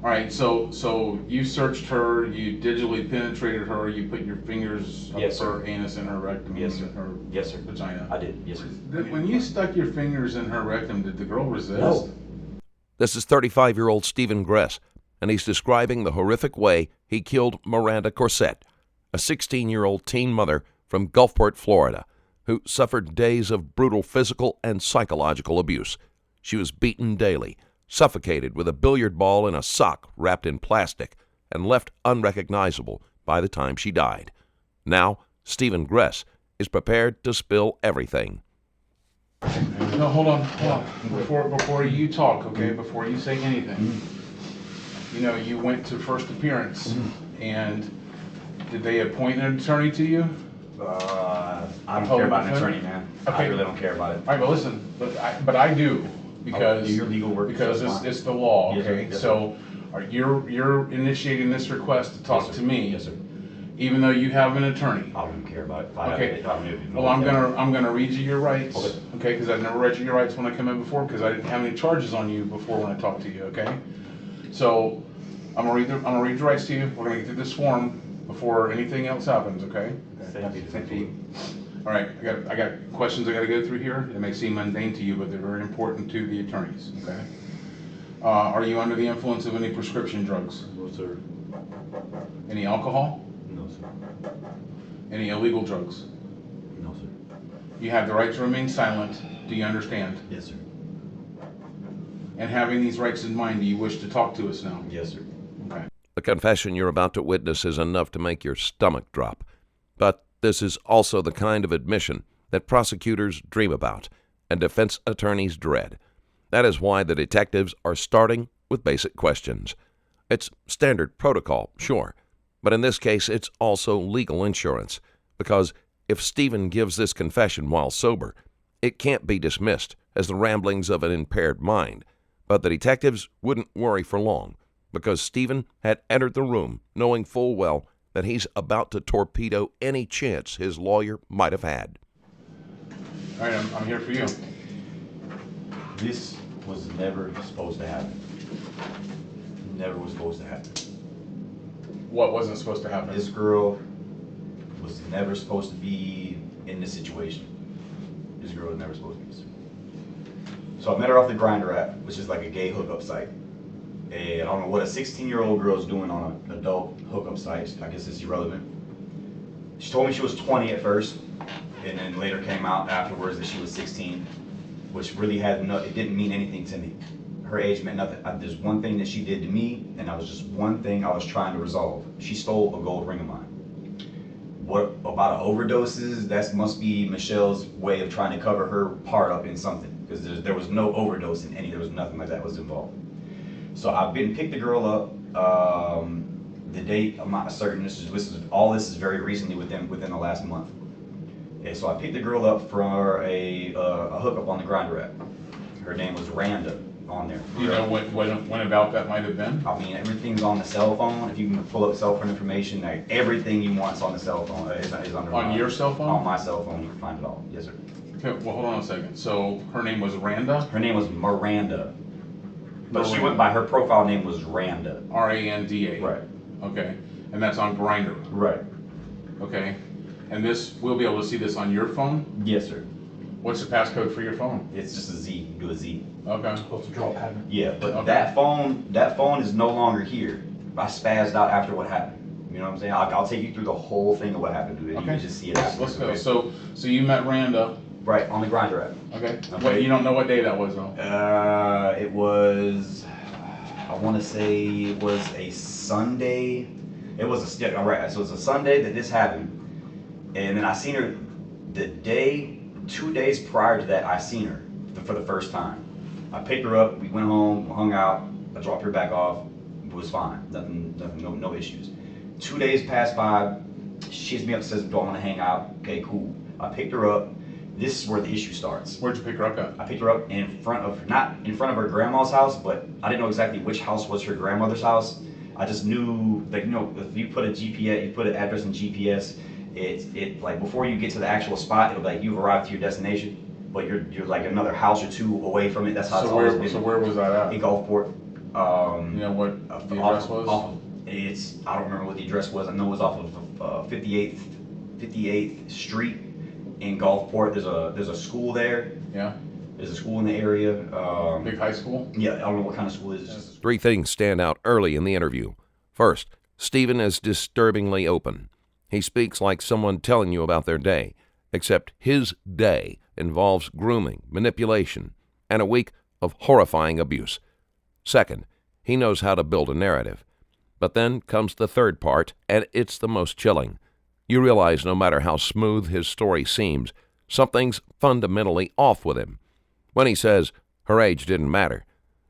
All right, so you searched her, you digitally penetrated her, you put your fingers up Yes, her sir. anus and her rectum, Yes, sir. her Yes, sir. vagina. I did. Yes, sir. When you stuck your fingers in her rectum, did the girl resist? No. This is 35-year-old Stephen Gress, and he's describing the horrific way he killed Miranda Corsette, a 16-year-old teen mother from Gulfport, Florida, who suffered days of brutal physical and psychological abuse. She was beaten daily, suffocated with a billiard ball in a sock wrapped in plastic, and left unrecognizable by the time she died. Now, Stephen Gress is prepared to spill everything. No, hold on. Before you talk, okay? Before you say anything, you know, you went to first appearance, and did they appoint an attorney to you? I don't care about an attorney, man. I really don't care about it. All right, but listen, but I do, because do your legal work, because that's fine. it's the law, Yes, sir. okay? Yes, So you're initiating this request to talk Yes, to sir. me, Yes, sir. even though you have an attorney. I don't care about it. Okay. Well, I'm gonna read you your rights, Okay. okay? Because I've never read you your rights when I come in before, because I didn't have any charges on you before when I talked to you, okay? So I'm gonna read your rights to you. We're gonna get through this form before anything else happens, okay? Thank you. All right, I got questions I got to go through here. It may seem mundane to you, but they're very important to the attorneys, okay? Are you under the influence of any prescription drugs? No, sir. Any alcohol? No, sir. Any illegal drugs? No, sir. You have the right to remain silent. Do you understand? Yes, sir. And having these rights in mind, do you wish to talk to us now? Yes, sir. Okay. The confession you're about to witness is enough to make your stomach drop. But this is also the kind of admission that prosecutors dream about and defense attorneys dread. That is why the detectives are starting with basic questions. It's standard protocol, sure, but in this case it's also legal insurance, because if Stephen gives this confession while sober, it can't be dismissed as the ramblings of an impaired mind. But the detectives wouldn't worry for long, because Stephen had entered the room knowing full well that he's about to torpedo any chance his lawyer might have had. All right, I'm here for you. This was never supposed to happen. Never was supposed to happen. What wasn't supposed to happen? This girl was never supposed to be in this situation. This girl was never supposed to be. So I met her off the Grindr app, which is like a gay hookup site. And I don't know what a 16-year-old girl is doing on an adult hookup site. I guess it's irrelevant. She told me she was 20 at first, and then later came out afterwards that she was 16, which really had it didn't mean anything to me. Her age meant nothing. There's one thing that she did to me, and that was just one thing I was trying to resolve. She stole a gold ring of mine. What about overdoses? That must be Michelle's way of trying to cover her part up in something, because there was no overdose in any. There was nothing like that was involved. So I've picked the girl up. The date I'm not certain. All this is very recently within the last month. Okay, so I picked the girl up for a hookup on the Grindr app. Her name was Randa on there. Do you know when about that might have been? I mean, everything's on the cell phone. If you can pull up cell phone information, like everything you want's on the cell phone. Is under On your cell phone? On my cell phone, you can find it all. Yes, sir. Okay, well, hold on a second. So her name was Randa? Her name was Miranda. But she went by, her profile name was Randa. R-A-N-D-A. Right. Okay, and that's on Grindr. Right. Okay, and we'll be able to see this on your phone? Yes, sir. What's the passcode for your phone? It's just a Z. You do a Z. Okay. Supposed to draw a pattern. Yeah, but Okay. that phone is no longer here. I spazzed out after what happened. You know what I'm saying? I'll take you through the whole thing of what happened, dude. You Okay. can just see it. Let's go. So you met Randa. Right, on the Grindr app. Okay. Okay. What, you don't know what day that was, though? It was, I want to say it was a Sunday. It was all right. So it was a Sunday that this happened, and then I seen her the 2 days prior to that. I seen her for the first time. I picked her up. We went home, hung out. I dropped her back off. It was fine. Nothing, no issues. 2 days passed by. She hits me up, says, "Do I want to hang out?" Okay, cool. I picked her up. This is where the issue starts. Where'd you pick her up at? I picked her up not in front of her grandma's house, but I didn't know exactly which house was her grandmother's house. I just knew, like, you know, if you put a GPS, you put an address in GPS, it like before you get to the actual spot, it'll be like you've arrived to your destination, but you're like another house or two away from it. That's how it's always been. So where was that at? In Gulfport. You know what the address was? I don't remember what the address was. I know it was off of 58th Street in Gulfport. There's a school there. Yeah. There's a school in the area. Big high school? Yeah, I don't know what kind of school it is. 3 things stand out early in the interview. First, Stephen is disturbingly open. He speaks like someone telling you about their day, except his day involves grooming, manipulation, and a week of horrifying abuse. Second, he knows how to build a narrative. But then comes the third part, and it's the most chilling. You realize no matter how smooth his story seems, something's fundamentally off with him. When he says her age didn't matter,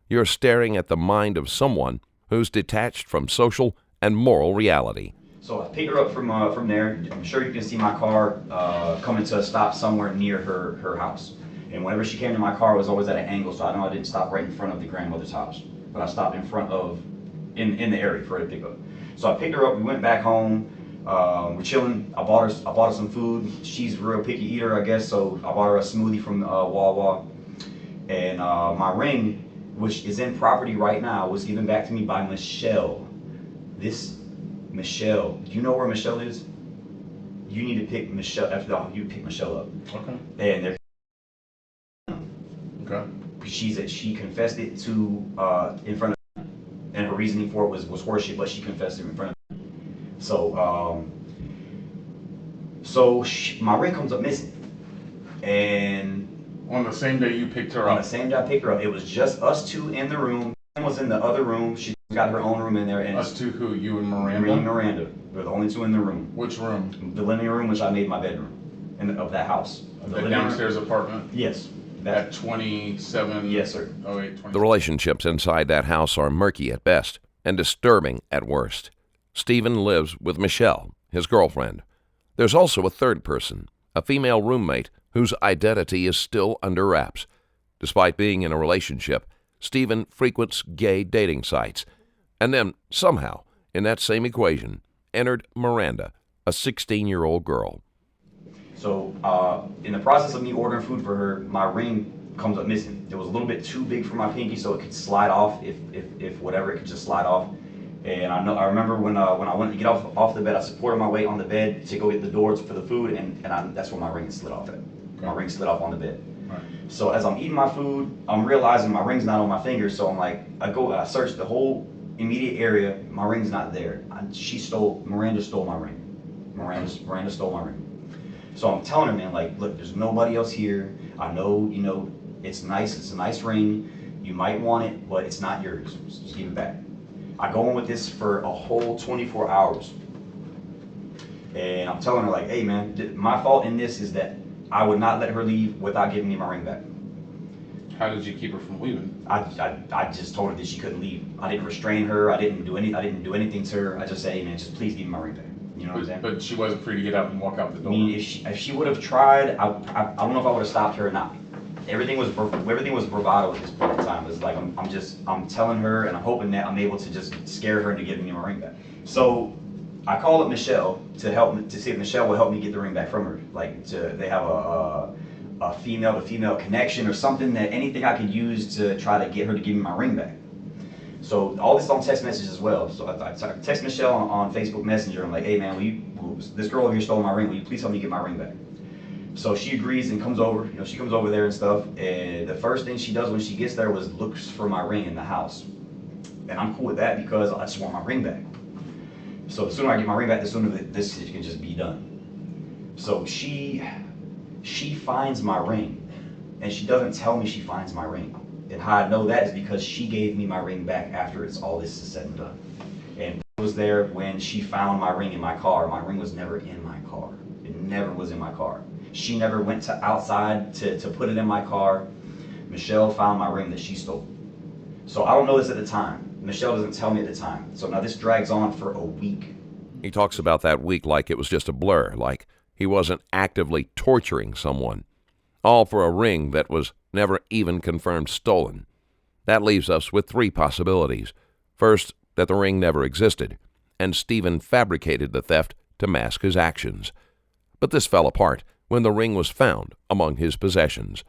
you're staring at the mind of someone who's detached from social and moral reality. So I picked her up from there. I'm sure you can see my car coming to a stop somewhere near her house. And whenever she came to my car, it was always at an angle, so I know I didn't stop right in front of the grandmother's house. But I stopped in front of, in the area for her to pick up. So I picked her up, we went back home, we're chilling. I bought her some food. She's a real picky eater, I guess, so I bought her a smoothie from Wawa. And my ring, which is in property right now, was given back to me by Michelle. Michelle, do you know where Michelle is? You need to pick Michelle, you pick Michelle up. Okay. And they're Okay. she confessed it to in front of, and her reasoning for it was horseshit, but she confessed it in front of. So my ring comes up missing, and On the same day you picked her on the up? same day I picked her up, it was just us two in the room. Was in the other room. She got her own room in there, and Us two who? You and Miranda? me and Miranda were the only two in the room. Which room? The living room, which I made my bedroom, of that house. The downstairs apartment? Yes. At 27? Yes, sir. 08, The relationships inside that house are murky at best and disturbing at worst. Stephen lives with Michelle, his girlfriend. There's also a third person, a female roommate whose identity is still under wraps. Despite being in a relationship, Stephen frequents gay dating sites. And then, somehow, in that same equation, entered Miranda, a 16-year-old girl. So, in the process of me ordering food for her, my ring comes up missing. It was a little bit too big for my pinky, so it could slide off if whatever, it could just slide off. And I remember when I went to get off the bed, I supported my weight on the bed to go get the doors for the food, and that's where my ring slid off at. Okay. My ring slid off on the bed. Right. So as I'm eating my food, I'm realizing my ring's not on my finger, so I'm like, I search the whole immediate area, my ring's not there. Miranda stole my ring. Miranda stole my ring. So I'm telling her, man, like, look, there's nobody else here. I know, it's nice, it's a nice ring. You might want it, but it's not yours. Just give it back. I go on with this for a whole 24 hours. And I'm telling her, like, hey, man, my fault in this is that I would not let her leave without giving me my ring back. How did you keep her from leaving? I just told her that she couldn't leave. I didn't restrain her. I didn't do anything to her. I just say, hey, man, just please give me my ring back. You know what I'm saying? But she wasn't free to get out and walk out the door. I mean, if she would have tried, I don't know if I would have stopped her or not. Everything was bravado at this point in time. It's like I'm telling her, and I'm hoping that I'm able to just scare her into giving me my ring back. So I called up Michelle to see if Michelle will help me get the ring back from her. Like, they have a female-to-female connection or something, anything I could use to try to get her to give me my ring back. So all this on text message as well. So I text Michelle on Facebook Messenger. I'm like, hey man, this girl over here stole my ring. Will you please help me get my ring back? So she agrees and comes over. She comes over there and stuff. And the first thing she does when she gets there was looks for my ring in the house. And I'm cool with that because I just want my ring back. So the sooner I get my ring back, the sooner this can just be done. So she finds my ring, and she doesn't tell me she finds my ring. And how I know that is because she gave me my ring back after all this is said and done. And I was there when she found my ring in my car. My ring was never in my car. It never was in my car. She never went to outside to put it in my car. Michelle found my ring that she stole. So I don't know this at the time. Michelle doesn't tell me at the time. So now this drags on for a week. He talks about that week like it was just a blur, like he wasn't actively torturing someone. All for a ring that was never even confirmed stolen. That leaves us with 3 possibilities. First, that the ring never existed, and Stephen fabricated the theft to mask his actions. But this fell apart when the ring was found among his possessions.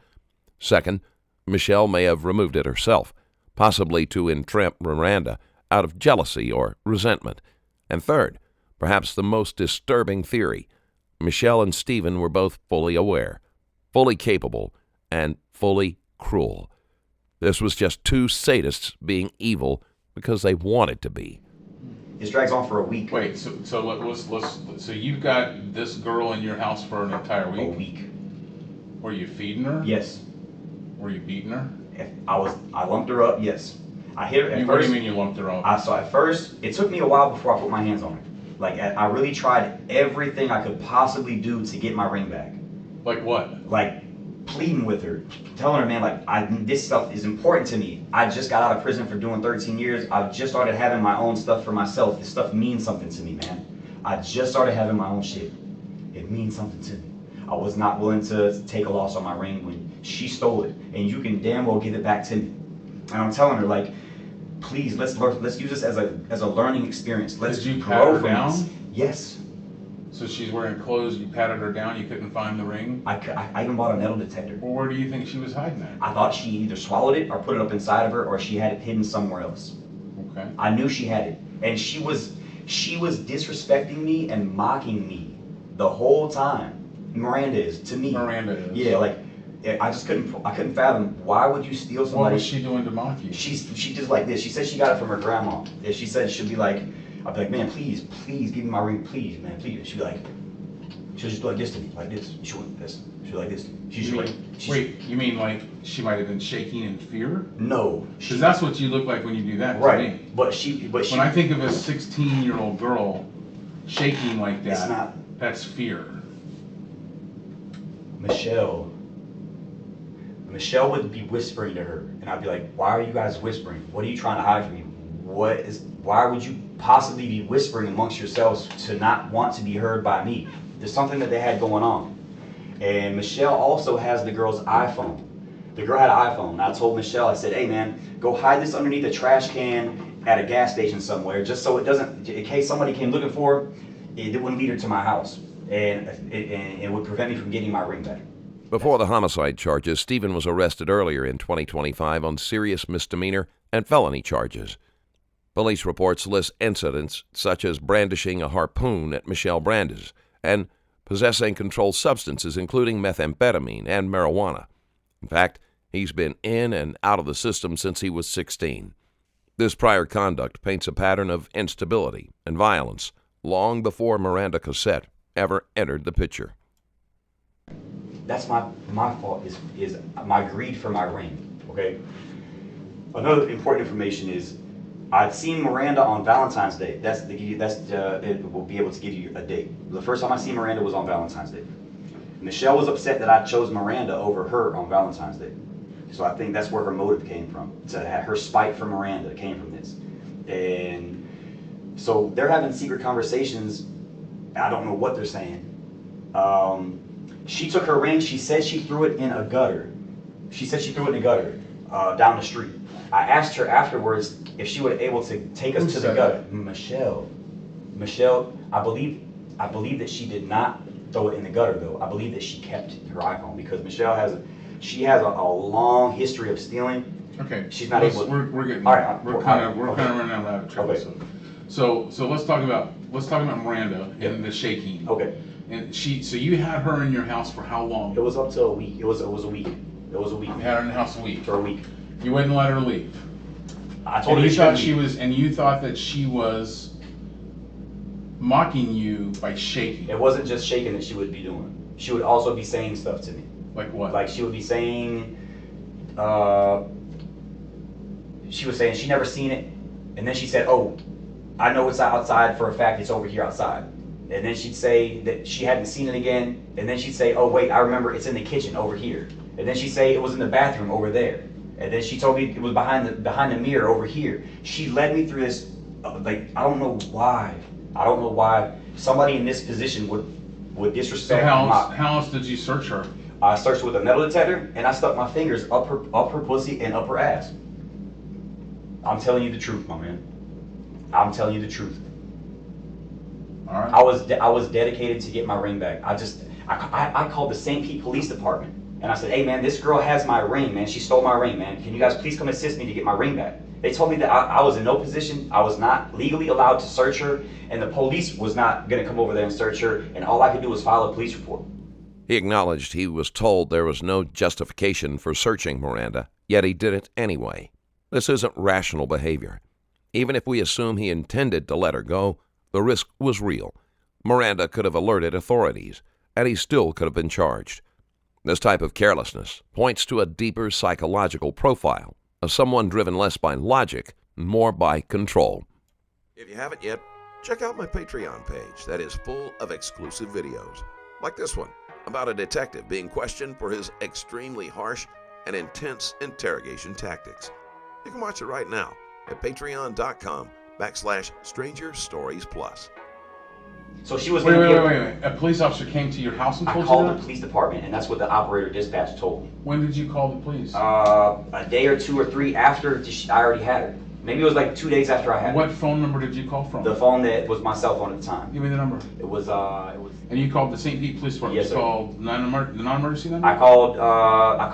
Second, Michelle may have removed it herself, possibly to entrap Miranda out of jealousy or resentment. And third, perhaps the most disturbing theory, Michelle and Stephen were both fully aware, fully capable, and fully cruel. This was just two sadists being evil because they wanted to be. This drags on for a week. Wait, so so you've got this girl in your house for an entire A week? week. Were you feeding her? Yes. Were you beating her? I lumped her up, yes. I hit her at What first. do you mean you lumped her up? So at first, it took me a while before I put my hands on her. Like, I really tried everything I could possibly do to get my ring back. Like what? Like, pleading with her, telling her, man, like, this stuff is important to me. I just got out of prison for doing 13 years. I've just started having my own stuff for myself. This stuff means something to me, man. I just started having my own shit. It means something to me. I was not willing to take a loss on my ring when she stole it, and you can damn well give it back to me. And I'm telling her, like, please, let's use this as a learning experience. Let's Did you pat her grow from down? this. Yes. So she's wearing clothes, you patted her down, you couldn't find the ring? I even bought a metal detector. Well, where do you think she was hiding it? I thought she either swallowed it or put it up inside of her, or she had it hidden somewhere else. Okay. I knew she had it, and she was disrespecting me and mocking me the whole time. Miranda is, to me. Miranda is. Yeah, like, I couldn't fathom, why would you steal somebody? What was she doing to mock you? She just like this. She said she got it from her grandma. And she said she'll be like, I'll be like, man, please give me my ring, please, man, please. She'll just be like this to me, like this. She went this. She'll be like this. Wait, you mean like she might have been shaking in fear? No. Because that's what you look like when you do that to Right. me. But she. When I think of a 16-year-old girl shaking like that, It's not. that's fear. Michelle would be whispering to her, and I'd be like, why are you guys whispering? What are you trying to hide from me? Why would you possibly be whispering amongst yourselves to not want to be heard by me? There's something that they had going on. And Michelle also has the girl's iPhone. The girl had an iPhone, and I told Michelle, I said, hey man, go hide this underneath a trash can at a gas station somewhere, just so it doesn't, in case somebody came looking for her, it wouldn't lead her to my house. And it would prevent me from getting my ring back. Before the homicide charges, Stephen was arrested earlier in 2025 on serious misdemeanor and felony charges. Police reports list incidents such as brandishing a harpoon at Michelle Brandes and possessing controlled substances including methamphetamine and marijuana. In fact, he's been in and out of the system since he was 16. This prior conduct paints a pattern of instability and violence long before Miranda Corsette ever entered the picture. That's my fault, is my greed for my ring, okay? Another important information is I'd seen Miranda on Valentine's Day. It will be able to give you a date. The first time I seen Miranda was on Valentine's Day. Michelle was upset that I chose Miranda over her on Valentine's Day. So I think that's where her motive came from. Her spite for Miranda came from this. And so they're having secret conversations. I don't know what they're saying. She took her ring. She said she threw it in a gutter. Down the street. I asked her afterwards if she was able to take us to the gutter. Michelle, I believe that she did not throw it in the gutter though. I believe that she kept her iPhone because Michelle has a long history of stealing. Okay. She's not able. We're getting. All right. We're kind of running out of trouble. Okay. So let's talk about Miranda and the shaking. Okay. And so you had her in your house for how long? It was up to a week. It was a week. You had her in the house a week. For a week. You wouldn't let her leave. I told her you thought that she was mocking you by shaking. It wasn't just shaking that she would be doing. She would also be saying stuff to me. Like what? Like she would be saying, she was saying she never seen it, and then she said, "Oh, I know it's outside for a fact. It's over here outside." And then she'd say that she hadn't seen it again, and then she'd say, "Oh wait, I remember it's in the kitchen over here." And then she'd say it was in the bathroom over there. And then she told me it was behind the mirror over here. She led me through this, like I don't know why somebody in this position would disrespect. So how else did you search her? I searched with a metal detector, and I stuck my fingers up her pussy and up her ass. I'm telling you the truth, my man. I'm telling you the truth. All right. I was dedicated to get my ring back. I called the St. Pete Police Department. And I said, hey man, this girl has my ring, man. She stole my ring, man. Can you guys please come assist me to get my ring back? They told me that I was in no position, I was not legally allowed to search her, and the police was not gonna come over there and search her, and all I could do was file a police report. He acknowledged he was told there was no justification for searching Miranda, yet he did it anyway. This isn't rational behavior. Even if we assume he intended to let her go, the risk was real. Miranda could have alerted authorities, and he still could have been charged. This type of carelessness points to a deeper psychological profile of someone driven less by logic and more by control. If you haven't yet, check out my Patreon page that is full of exclusive videos, like this one, about a detective being questioned for his extremely harsh and intense interrogation tactics. You can watch it right now at patreon.com/StrangerStoriesPlus. So she was Wait. gonna A police officer came to your house and I told you called that? the police department, and that's what the operator dispatch told me. When did you call the police? A day or 2 or 3 after I already had her. Maybe it was like 2 days after I had her. What phone number did you call from? The phone that was my cell phone at the time. Give me the number. It was. And you called the St. Pete Police Department? Yes, sir. You called the non-emergency number? I called. I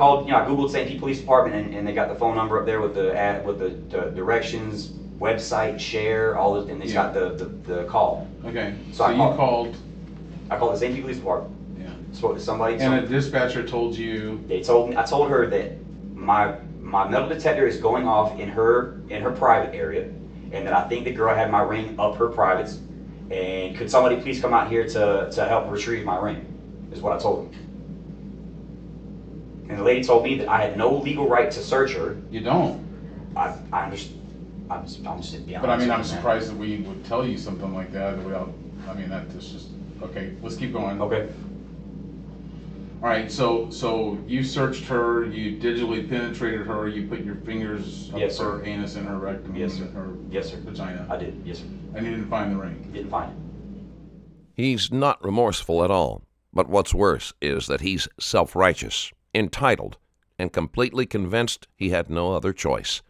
Googled St. Pete Police Department, and they got the phone number up there with the directions, website, share, all this, and they got the call. Okay. So you called. I called the St. Pete Police Department. Yeah. Spoke to somebody. And a dispatcher told you. They told me. I told her that my metal detector is going off in her private area, and that I think the girl had my ring up her privates, and could somebody please come out here to help retrieve my ring, is what I told them. And the lady told me that I had no legal right to search her. You don't. I understand. I'm just being honest. But I mean, I'm with you, man. surprised that we would tell you something like that without, I mean, that's just, okay, let's keep going. Okay. All right, so you searched her, you digitally penetrated her, you put your fingers up Yes, sir. her anus and her rectum Yes, sir. and her Yes, sir. vagina. I did. Yes, sir. And you didn't find the ring. Didn't find it. He's not remorseful at all, but what's worse is that he's self-righteous, entitled, and completely convinced he had no other choice.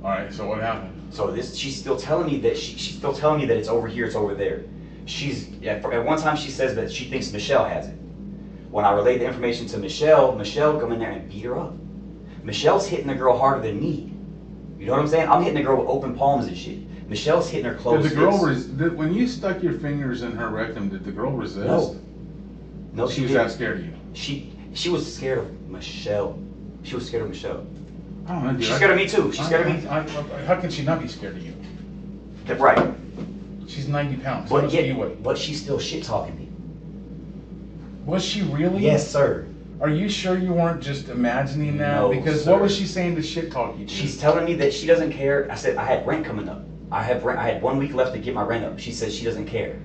All right, so what happened? So she's still telling me that she's still telling me that it's over here, it's over there. At one time she says that she thinks Michelle has it. When I relayed the information to Michelle come in there and beat her up. Michelle's hitting the girl harder than me. You know what I'm saying? I'm hitting the girl with open palms and shit. Michelle's hitting her closed Did the girl fists. when you stuck your fingers in her rectum, did the girl resist? No, She was didn't. that scared of you. She was scared of Michelle. She was scared of Michelle. I don't know, dude. She's scared of me too. She's scared of me. How can she not be scared of you? Right. She's 90 pounds. How much do you weigh? But she's still shit talking me. Was she really? Yes, sir. Are you sure you weren't just imagining that? No, because sir. what was she saying to shit talk you? She's telling me that she doesn't care. I said I had rent coming up. I had 1 week left to get my rent up. She said she doesn't care.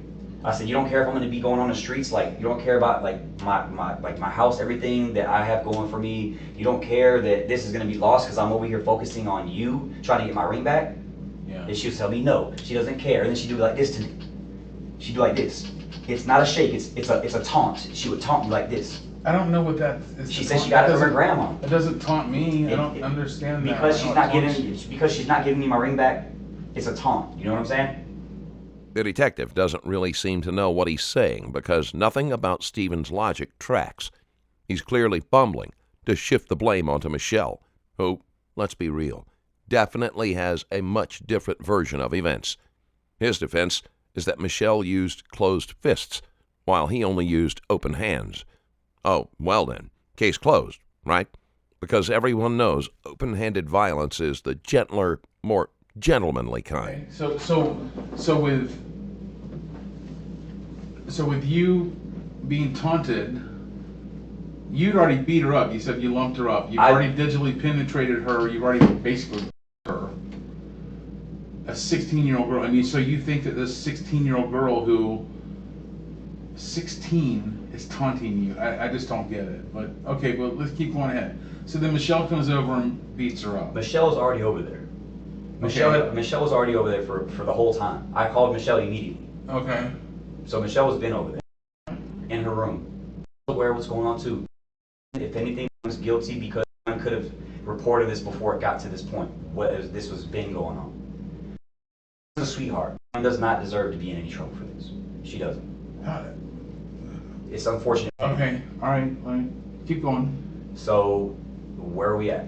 I said, you don't care if I'm going to be going on the streets, like you don't care about like my house, everything that I have going for me. You don't care that this is going to be lost because I'm over here focusing on you trying to get my ring back. Yeah. And she would tell me no, she doesn't care. And then she'd do like this to me. She'd do like this. It's not a shake. It's a taunt. She would taunt me like this. I don't know what that is. She said she got it from her grandma. It doesn't taunt me. I don't understand that. Because I she's know not it taunts because she's not giving me my ring back. It's a taunt. You know what I'm saying? The detective doesn't really seem to know what he's saying because nothing about Stephen's logic tracks. He's clearly fumbling to shift the blame onto Michelle, who, let's be real, definitely has a much different version of events. His defense is that Michelle used closed fists, while he only used open hands. Oh, well then, case closed, right? Because everyone knows open-handed violence is the gentler, more gentlemanly kind. Okay. So with you being taunted, you'd already beat her up. You said you lumped her up. You've already digitally penetrated her. You've already basically her. A 16-year-old girl. I mean, so you think that this 16-year-old girl who 16 is taunting you? I just don't get it. But okay, but let's keep going ahead. So then Michelle comes over and beats her up. Michelle was already over there. Okay. Michelle was already over there for the whole time. I called Michelle immediately. Okay. So Michelle has been over there in her room. Aware of what's going on too. If anything, I was guilty because I could have reported this before it got to this point. This was been going on. She's a sweetheart. She does not deserve to be in any trouble for this. She doesn't. It's unfortunate. Okay, all right, keep going. So, where are we at?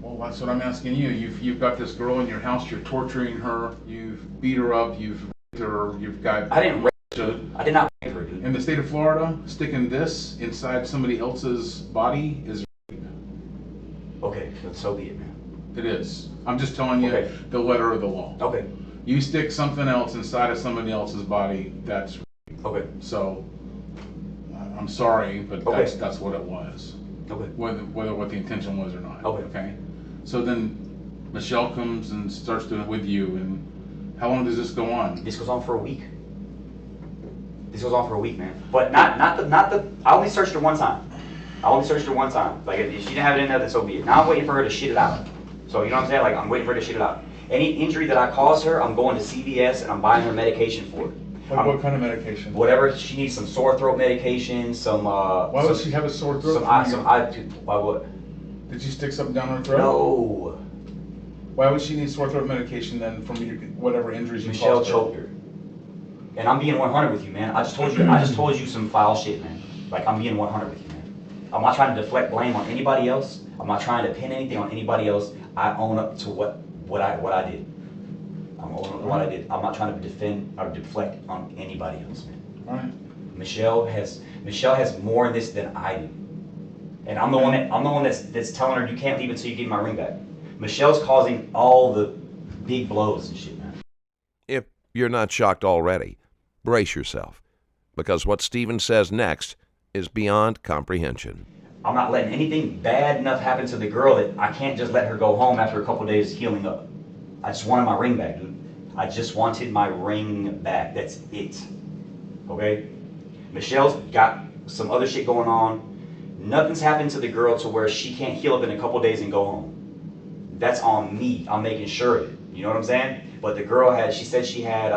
Well, that's what I'm asking you. You've got this girl in your house. You're torturing her. You've beat her up. You've raped her. You've got. I didn't rape her. I did not rape her, dude. In the state of Florida, sticking this inside somebody else's body is rape. Okay, so be it, man. It is. I'm just telling you Okay. the letter of the law. Okay. You stick something else inside of somebody else's body, that's rape. Okay. So, I'm sorry, but Okay. that's what it was. Okay. Whether what the intention was or not. Okay. Okay. So then Michelle comes and starts doing it with you, and how long does this go on? This goes on for a week. This goes on for a week, man. But not the. I only searched her one time. Like if she didn't have it in there, then so be it. Now I'm waiting for her to shit it out. So you know what I'm saying? Like I'm waiting for her to shit it out. Any injury that I caused her, I'm going to CVS and I'm buying her medication for it. Like what kind of medication? Whatever she needs, some sore throat medication, some. Why would she have a sore throat? Why would? Did you stick something down her throat? No. Why would she need sore throat medication then from whatever injuries you Michelle caused her? choked her. And I'm being 100 with you, man. I just told you some foul shit, man. Like I'm being 100 with you, man. I'm not trying to deflect blame on anybody else. I'm not trying to pin anything on anybody else. I own up to what I did. I'm owning up to what I did. I'm not trying to defend or deflect on anybody else, man. All right. Michelle has more in this than I do. And I'm the one that's telling her you can't leave until you give my ring back. Michelle's causing all the big blows and shit, man. If you're not shocked already, brace yourself, because what Steven says next is beyond comprehension. I'm not letting anything bad enough happen to the girl that I can't just let her go home after a couple days healing up. I just wanted my ring back, dude. I just wanted my ring back. That's it. Okay? Michelle's got some other shit going on. Nothing's happened to the girl to where she can't heal up in a couple days and go home. That's on me. I'm making sure of it. You know what I'm saying? But the girl she said she had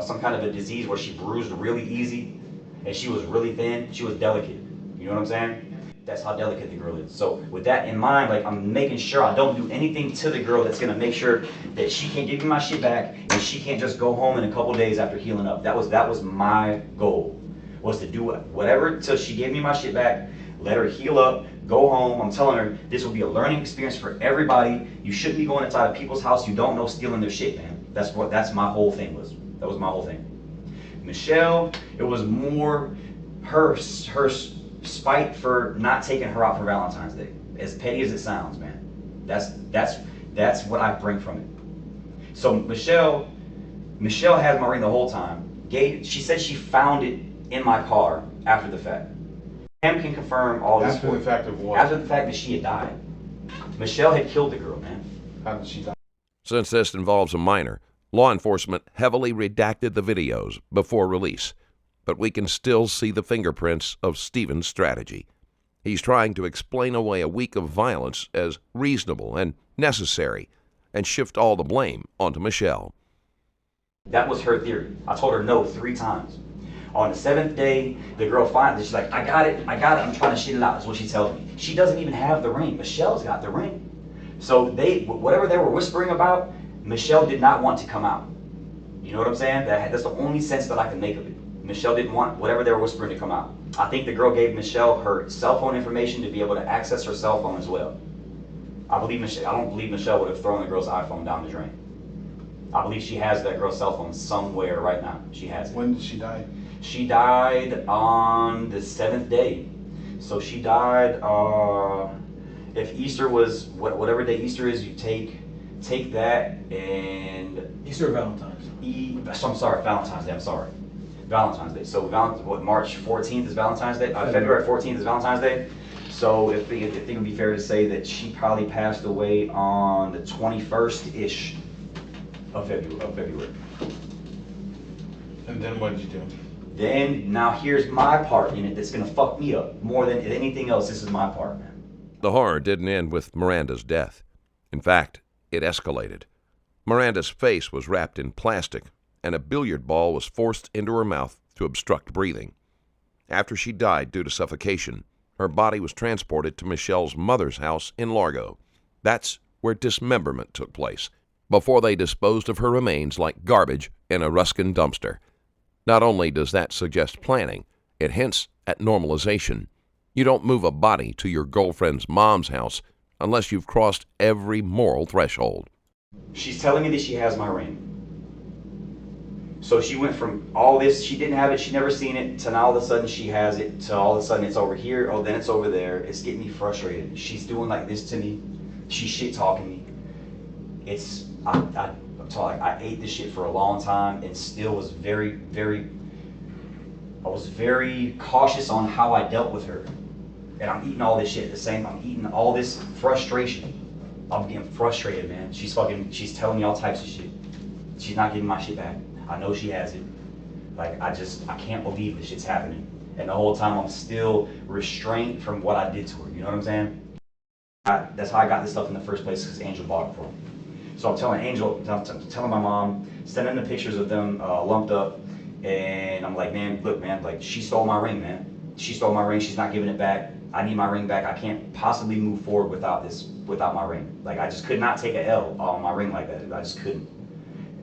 some kind of a disease where she bruised really easy and she was really thin. She was delicate. You know what I'm saying? That's how delicate the girl is. So with that in mind, like I'm making sure I don't do anything to the girl that's gonna make sure that she can't give me my shit back and she can't just go home in a couple days after healing up. That was my goal, was to do whatever till she gave me my shit back, let her heal up, go home. I'm telling her this will be a learning experience for everybody. You shouldn't be going inside of people's house you don't know stealing their shit, man. That's my whole thing was. That was my whole thing. Michelle, it was more her spite for not taking her out for Valentine's Day. As petty as it sounds, man. That's what I bring from it. So Michelle had my ring the whole time. She said she found it in my car after the fact. Cam can confirm all this. After the fact of what? After the fact that she had died. Michelle had killed the girl, man. How did she die? Since this involves a minor, law enforcement heavily redacted the videos before release, but we can still see the fingerprints of Steven's strategy. He's trying to explain away a week of violence as reasonable and necessary and shift all the blame onto Michelle. That was her theory. I told her no 3 times. On the 7th day, the girl finally, she's like, I got it, I'm trying to shit it out, is what she tells me. She doesn't even have the ring. Michelle's got the ring. So whatever they were whispering about, Michelle did not want to come out. You know what I'm saying? That's the only sense that I can make of it. Michelle didn't want whatever they were whispering to come out. I think the girl gave Michelle her cell phone information to be able to access her cell phone as well. I don't believe Michelle would have thrown the girl's iPhone down the drain. I believe she has that girl's cell phone somewhere right now. She has it. When did she die? She died on the 7th day. So she died, if Easter was, whatever day Easter is, you take that and... Easter or Valentine's? I'm sorry, Valentine's Day, I'm sorry. Valentine's Day. So March 14th is Valentine's Day? February 14th is Valentine's Day. So I think it would be fair to say that she probably passed away on the 21st-ish of February. And then what did you do? Then, now here's my part in it that's gonna fuck me up. More than anything else, this is my part, man. The horror didn't end with Miranda's death. In fact, it escalated. Miranda's face was wrapped in plastic, and a billiard ball was forced into her mouth to obstruct breathing. After she died due to suffocation, her body was transported to Michelle's mother's house in Largo. That's where dismemberment took place, before they disposed of her remains like garbage in a Ruskin dumpster. Not only does that suggest planning, It hints at normalization. You don't move a body to your girlfriend's mom's house unless you've crossed every moral threshold. She's telling me that she has my ring. So she went from all this, she didn't have it, she'd never seen it, to now all of a sudden she has it, to all of a sudden it's over here, oh then it's over there. It's getting me frustrated. She's doing like this to me. She's shit talking me. I ate this shit for a long time and still was very cautious on how I dealt with her. And I'm eating all this shit at the same time. I'm eating all this frustration. I'm getting frustrated, man. She's telling me all types of shit. She's not giving my shit back. I know she has it. Like, I can't believe this shit's happening. And the whole time I'm still restrained from what I did to her. You know what I'm saying? That's how I got this stuff in the first place, because Angel bought it for me. So I'm telling Angel, I'm telling my mom, sending the pictures of them lumped up, and I'm like, man, look, man, like, she stole my ring, man. She stole my ring. She's not giving it back. I need my ring back. I can't possibly move forward without my ring. Like, I just could not take a L on my ring like that. I just couldn't.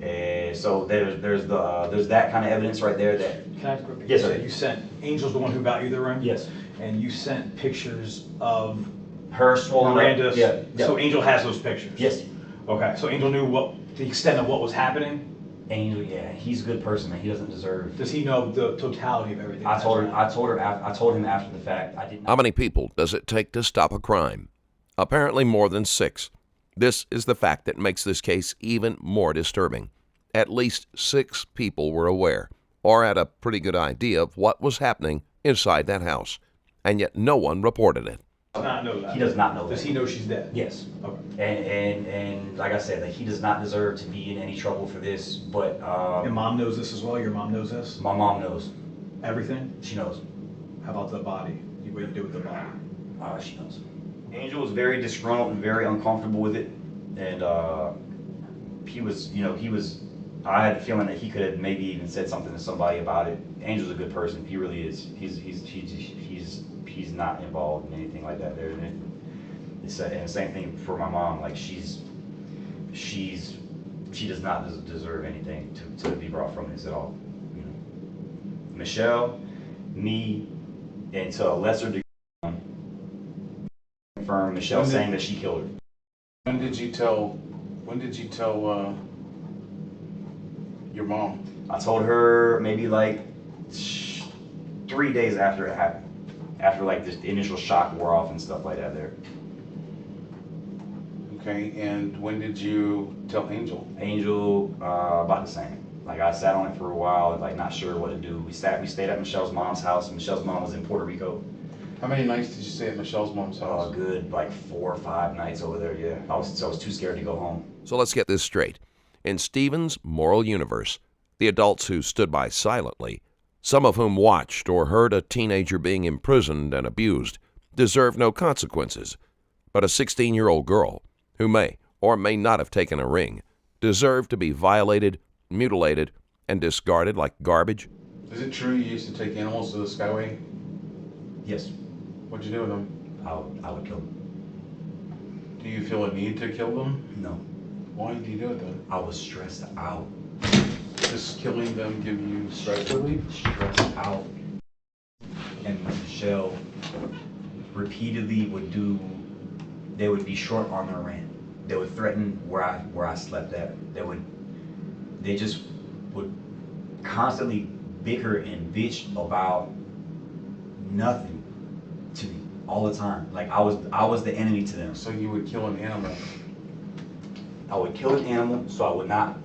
And so there's that kind of evidence right there that. Can I quickly? Yes, So sir. you sent Angel's the one who got you the ring. Yes. And you sent pictures of Her swollen Miranda. up. Yeah. So Angel has those pictures. Yes. Okay. So Angel knew the extent of what was happening. Angel, yeah, he's a good person, man. He doesn't deserve. Does he know the totality of everything? I told him after the fact. I didn't. How many people does it take to stop a crime? Apparently more than 6. This is the fact that makes this case even more disturbing. At least 6 people were aware, or had a pretty good idea of what was happening inside that house, and yet no one reported it. Does not know that. He does not know that. Does he know she's dead? Yes. Okay. And like I said, like, he does not deserve to be in any trouble for this. But Your mom knows this as well. Your mom knows this. my mom knows. Everything. She knows. How about the body? What you did with the body? She knows. Angel was very disgruntled and very uncomfortable with it, and he was. I had the feeling that he could have maybe even said something to somebody about it. Angel's a good person. He really is. He's not involved in anything like that. And the same thing for my mom. Like, she does not deserve anything to be brought from this at all. You know, Michelle, me, and to a lesser degree, confirm Michelle saying that she killed her. When did you tell your mom? I told her maybe like 3 days after it happened. After like the initial shock wore off and stuff like that there. Okay, and when did you tell Angel? Angel, about the same. Like, I sat on it for a while, like, not sure what to do. We stayed at Michelle's mom's house. Michelle's mom was in Puerto Rico. How many nights did you stay at Michelle's mom's house? Good, like 4 or 5 nights over there, yeah. I was too scared to go home. So let's get this straight. In Stephen's moral universe, the adults who stood by silently, some of whom watched or heard a teenager being imprisoned and abused, deserve no consequences. But a 16-year-old girl, who may or may not have taken a ring, deserved to be violated, mutilated, and discarded like garbage? Is it true you used to take animals to the Skyway? Yes, What'd you do with them? I would kill them. Do you feel a need to kill them? No, Why do you do it then? I was stressed out. Does killing them give you stress relief? Stressed out. And Michelle repeatedly they would be short on their rent. They would threaten where I slept at. They just would constantly bicker and bitch about nothing to me all the time. Like, I was the enemy to them. So you would kill an animal? I would kill an animal so I would not.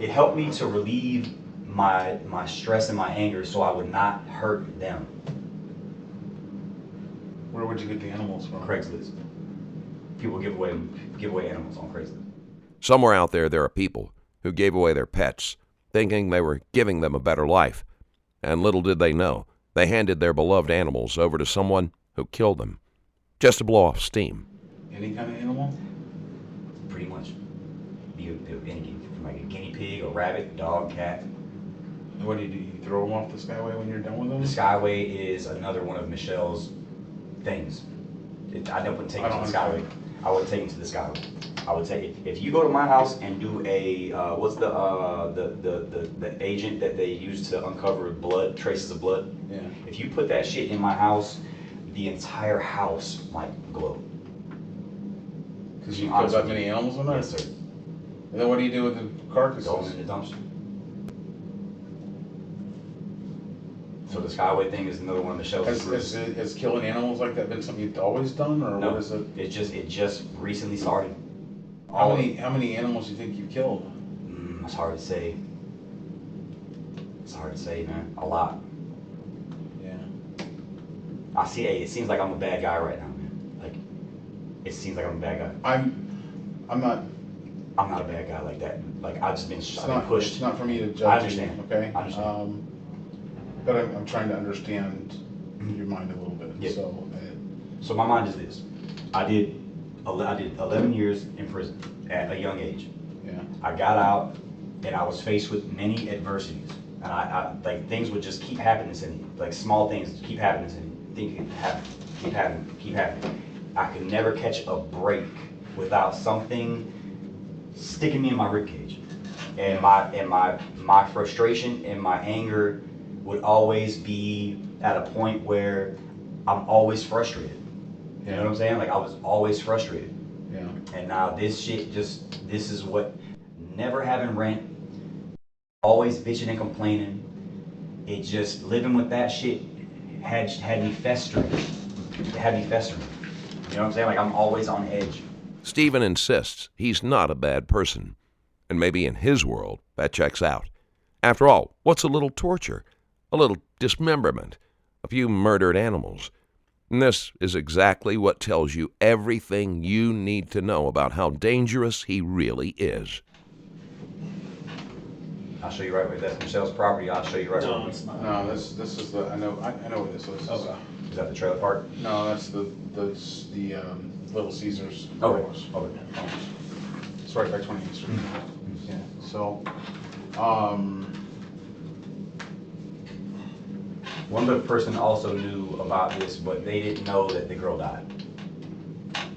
It helped me to relieve my stress and my anger so I would not hurt them. Where would you get the animals from? Craigslist. People give away animals on Craigslist. Somewhere out there are people who gave away their pets, thinking they were giving them a better life. And little did they know, they handed their beloved animals over to someone who killed them, just to blow off steam. Any kind of animal? Pretty much. Anything from like a guinea pig, a rabbit, dog, cat. And what do? You throw them off the Skyway when you're done with them? The Skyway is another one of Michelle's things. I wouldn't take it to the Skyway. I wouldn't take him to the Skyway. I would take it. If you go to my house and do a what's the agent that they use to uncover blood, traces of blood? Yeah. If you put that shit in my house, the entire house might glow. Because you killed that many animals in there? Yes, sir. And then what do you do with the carcasses? Throw them in the dumpster. So the Skyway thing is another one of the shows. Has killing animals like that been something you've always done, or No, what is it? It just recently started. How many animals do you think you've killed? It's hard to say. It's hard to say, man. A lot. Yeah. I see. It seems like I'm a bad guy right now, man. Like, it seems like I'm a bad guy. I'm not. I'm not a bad guy like that. Like, I've just been pushed. It's not for me to judge. I understand. You, okay. I understand. But I'm trying to understand your mind a little bit. Yeah. So my mind is this: I did 11 years in prison at a young age. yeah. I got out, and I was faced with many adversities, and I like things would just keep happening to me, like small things keep happening to me. Things keep happening. I could never catch a break without something sticking me in my ribcage, and my frustration and my anger would always be at a point where I'm always frustrated. You know what I'm saying? Like, I was always frustrated. Yeah. And now this is what, never having rent, always bitching and complaining, it just, living with that shit had me festering. It had me festering. You know what I'm saying? Like, I'm always on edge. Stephen insists he's not a bad person, and maybe in his world that checks out. After all, what's a little torture? A little dismemberment? A few murdered animals? And this is exactly what tells you everything you need to know about how dangerous he really is. I'll show you right where that's Michelle's property. I'll show you right No, where. it's not. No, this is the I know what this is. Okay. Is that the trailer park? No, that's the Little Caesars. Okay. Okay. It's right by 28th Street. Yeah. So, One other person also knew about this, but they didn't know that the girl died.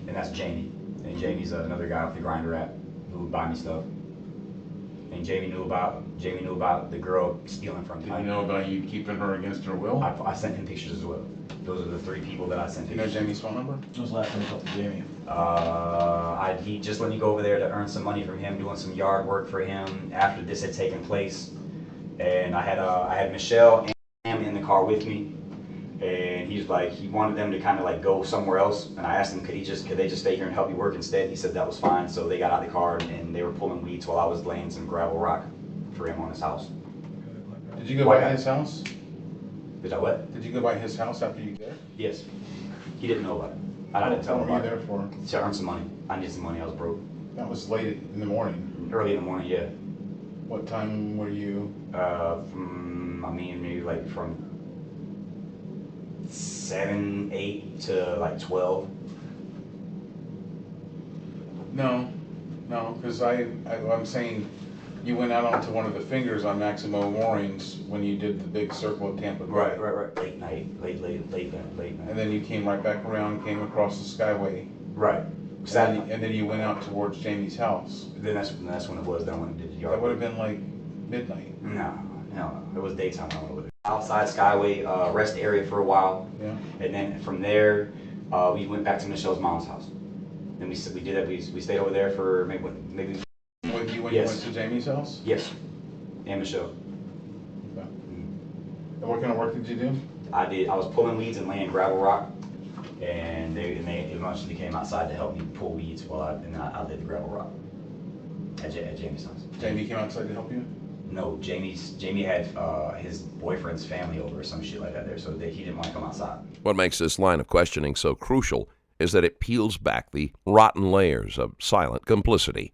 And that's Jamie. And Jamie's another guy off the Grinder app who would buy me stuff. And Jamie knew about the girl stealing from me. did you know about you keeping her against her will? I sent him pictures as well. Those are the 3 people that I sent Do you know pictures. Jamie's phone number? When was the last time you talked to Jamie? He just let me go over there to earn some money from him, doing some yard work for him after this had taken place. And I had Michelle and Sam in the car with me. And he's like, he wanted them to kind of like go somewhere else. And I asked him, could they just stay here and help me work instead? He said that was fine. So they got out of the car and they were pulling weeds while I was laying some gravel rock for him on his house. Did you go by his house? Did I what? Did you go by his house after you did? Yes. He didn't know about it. I didn't tell him What were about you there it. for? To earn some money. I needed some money. I was broke. That was late in the morning. Early in the morning, yeah. What time were you? Maybe like from 7, 8 to like 12. No, because I'm saying you went out onto one of the fingers on Maximo Moorings when you did the big circle of Tampa Bay. Right. Late night. And then you came right back around, came across the Skyway. Right. And then you went out towards Jamie's house. Then that's when it was. Then I went and did the yard. That would have been like midnight. No. It was daytime. I went over there. Outside Skyway rest area for a while. Yeah. And then from there, we went back to Michelle's mom's house. Then we did that. We stayed over there for maybe. With you when Yes. you went to Jamie's house? Yes. And Michelle. Okay. And what kind of work did you do? I was pulling weeds and laying gravel rock, and they eventually came outside to help me pull weeds while I laid the gravel rock at Jamie's house. Jamie came outside to help you? No, Jamie had his boyfriend's family over or some shit like that there, so he didn't want to come outside. What makes this line of questioning so crucial is that it peels back the rotten layers of silent complicity.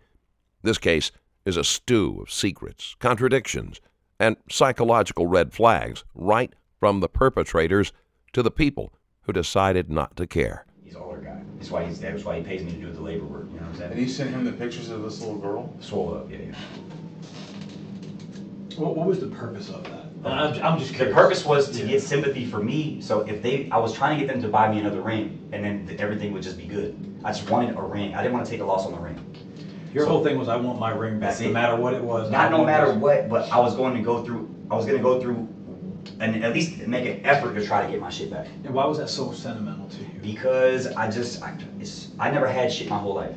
This case is a stew of secrets, contradictions, and psychological red flags right from the perpetrators to the people who decided not to care. He's an older guy. That's why he pays me to do the labor work, you know what I'm saying? And you sent him the pictures of this little girl? Swole up, yeah. What was the purpose of that? I'm just The curious. purpose was to get sympathy for me, so I was trying to get them to buy me another ring, and then everything would just be good. I just wanted a ring. I didn't want to take a loss on the ring. Your whole thing was, I want my ring back, no matter what it was. Not no matter what, but I was going to go through and at least make an effort to try to get my shit back. And why was that so sentimental to you? Because I never had shit my whole life.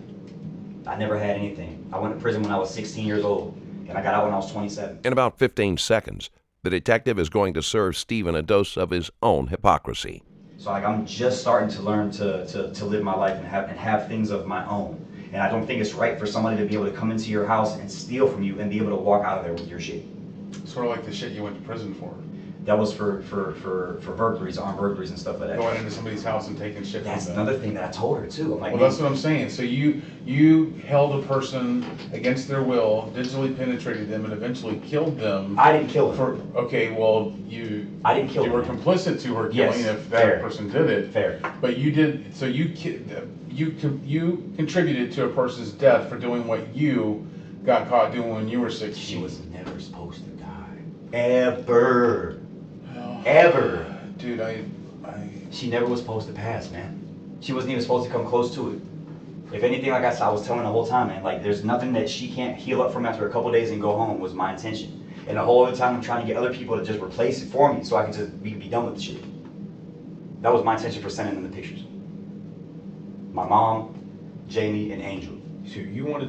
I never had anything. I went to prison when I was 16 years old, and I got out when I was 27. In about 15 seconds, the detective is going to serve Stephen a dose of his own hypocrisy. So like I'm just starting to learn to live my life and have things of my own. And I don't think it's right for somebody to be able to come into your house and steal from you and be able to walk out of there with your shit. Sort of like the shit you went to prison for. That was for burglaries, armed burglaries and stuff like that. Going into somebody's house and taking shit That's from them. another thing that I told her too. I'm like, Well, that's what I'm saying. So you held a person against their will, digitally penetrated them, and eventually killed them. I didn't kill her. Okay, well, I didn't kill you them. were complicit to her killing Yes, if that fair. person did it. Fair. But you did. So you contributed to a person's death for doing what you got caught doing when you were 16. She was never supposed to die. Ever. Ever. Dude, She never was supposed to pass, man. She wasn't even supposed to come close to it. If anything, like I said, I was telling the whole time, man, like there's nothing that she can't heal up from after a couple days and go home was my intention. And the whole other time I'm trying to get other people to just replace it for me so we can be done with the shit. That was my intention for sending them the pictures. My mom, Jamie, and Angel. So you wanted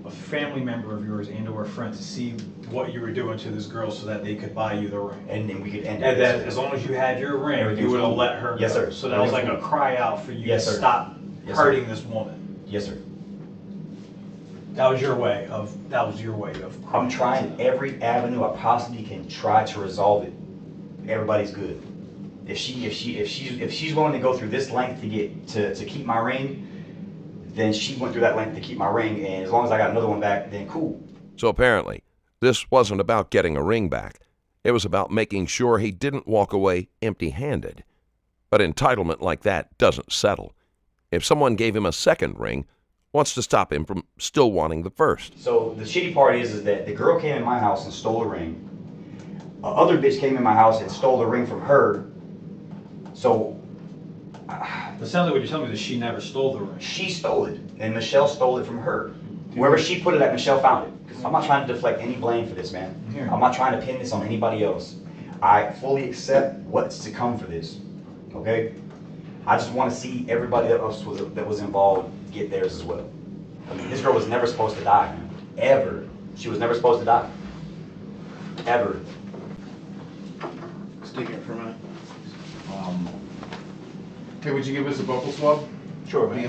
a family member of yours and or a friend to see what you were doing to this girl so that they could buy you the ring. And then we could end And it. that as long as you had your ring, Everything you was would have cool. let her Yes, go. sir. So that was like Everything a was cry out for you Yes, to sir. stop Yes, sir. hurting this woman. Yes, sir. That was your way of I'm trying every avenue I possibly can try to resolve it. Everybody's good. If she's willing to go through this length to get to keep my ring, then she went through that length to keep my ring, and as long as I got another one back, then cool. So apparently, this wasn't about getting a ring back. It was about making sure he didn't walk away empty-handed. But entitlement like that doesn't settle. If someone gave him a second ring, what's to stop him from still wanting the first? So the shitty part is that the girl came in my house and stole a ring. Other bitch came in my house and stole the ring from her. So It sounds like what you're telling me is she never stole the ring. she stole it, and Michelle stole it from her. Wherever she put it at, Michelle found it. 'Cause I'm not trying to deflect any blame for this, man. Here. I'm not trying to pin this on anybody else. I fully accept what's to come for this, okay? I just want to see everybody that was involved get theirs as well. I mean, this girl was never supposed to die, man. Ever. She was never supposed to die. Ever. Stay here for a minute. Hey, would you give us a vocal swab? Sure, man.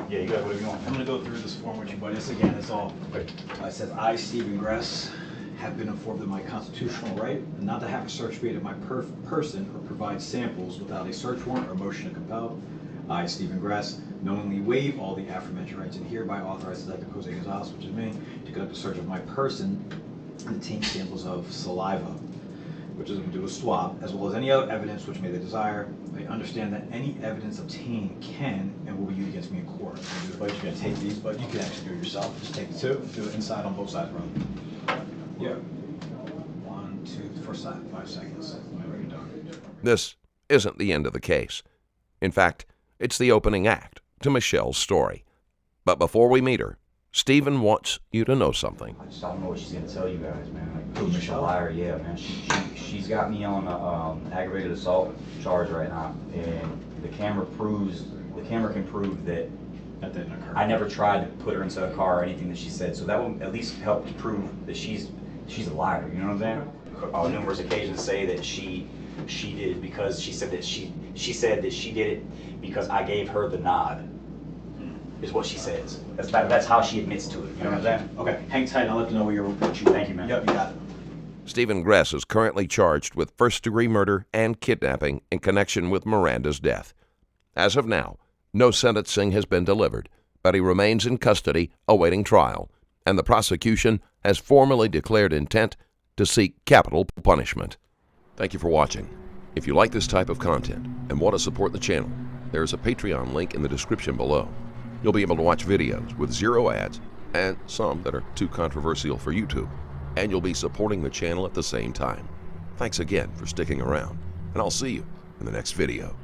Yeah, you got whatever you want. I'm going to go through this form with you, but again, it's all. It says, I, Stephen Gress, have been informed of my constitutional right not to have a search made of my person or provide samples without a search warrant or motion to compel. I, Stephen Gress, knowingly waive all the aforementioned rights and hereby authorize Detective Jose Gonzalez, which is me, to conduct a search of my person and obtain samples of saliva, which is going to do a swab, as well as any other evidence which may they desire. I understand that any evidence obtained can and will be used against me in court. You're going to take these, but you can actually do it yourself. Just take the two, do it inside on both sides, brother. Yeah. 1, 2, first side, 5 seconds. Already done. This isn't the end of the case. In fact, it's the opening act to Michelle's story. But before we meet her, Stephen wants you to know something. I just don't know what she's gonna tell you guys, man. Like, Who, she's a Michelle? liar, yeah, man. She's got me on a aggravated assault charge right now, and the camera can prove that That didn't occur. I never tried to put her into a car or anything that she said. So that will at least help to prove that she's a liar. You know what I'm saying? On numerous occasions, say that she did it because she said that she said that she did it because I gave her the nod. Is what she says. That's how she admits to it. You know what I'm saying? Okay, hang tight. I'll let you know where you're. Thank you, man. Yep, you got it. Stephen Gress is currently charged with first-degree murder and kidnapping in connection with Miranda's death. As of now, no sentencing has been delivered, but he remains in custody awaiting trial, and the prosecution has formally declared intent to seek capital punishment. Thank you for watching. If you like this type of content and want to support the channel, there is a Patreon link in the description below. You'll be able to watch videos with 0 ads and some that are too controversial for YouTube, and you'll be supporting the channel at the same time. Thanks again for sticking around, and I'll see you in the next video.